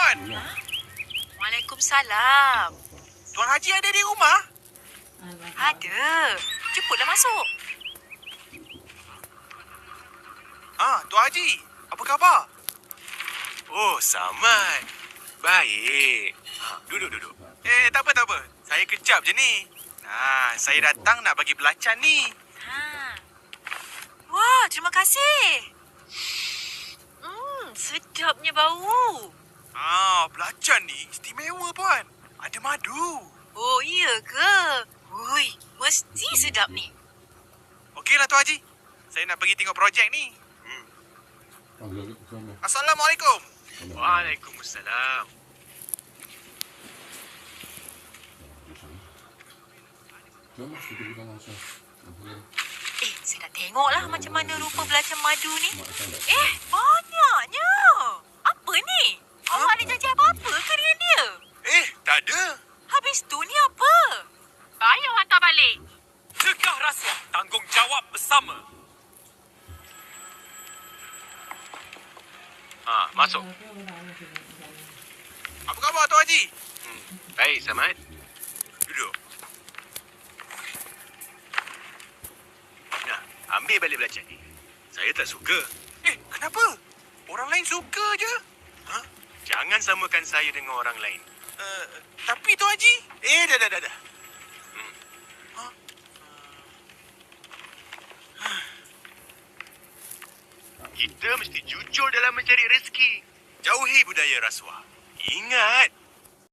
Puan. Waalaikumsalam. Tuan Haji ada di rumah? Ada. Cepatlah masuk. Tuan Haji. Apa khabar? Oh, Samad. Baik. Duduk. Tak apa. Saya kejap je ni. Saya datang nak bagi belacan ni. Wah, terima kasih. Sedapnya bau. Belacan ni istimewa, Puan. Ada madu. Oh, iya ke? Ui, mesti sedap ni. Okeylah, Tuan Haji. Saya nak pergi tengok projek ni. Assalamualaikum. Waalaikumsalam. Saya nak tengoklah macam mana rupa belacan madu ni. Banyaknya. Apa ni? Awak ada janji apa-apa ke dengan dia? Tak ada. Habis tu ni apa? Bayar hantar balik. Cegah rasuah, tanggungjawab bersama. Masuk. Apa khabar, Tuan Haji? Baik, Samad. Duduk. Ambil balik belacan ni. Saya tak suka. Kenapa? Orang lain suka je. Jangan samakan saya dengan orang lain. Tapi, Tuan Haji. Dah. Kita mesti jujur dalam mencari rezeki. Jauhi budaya rasuah. Ingat,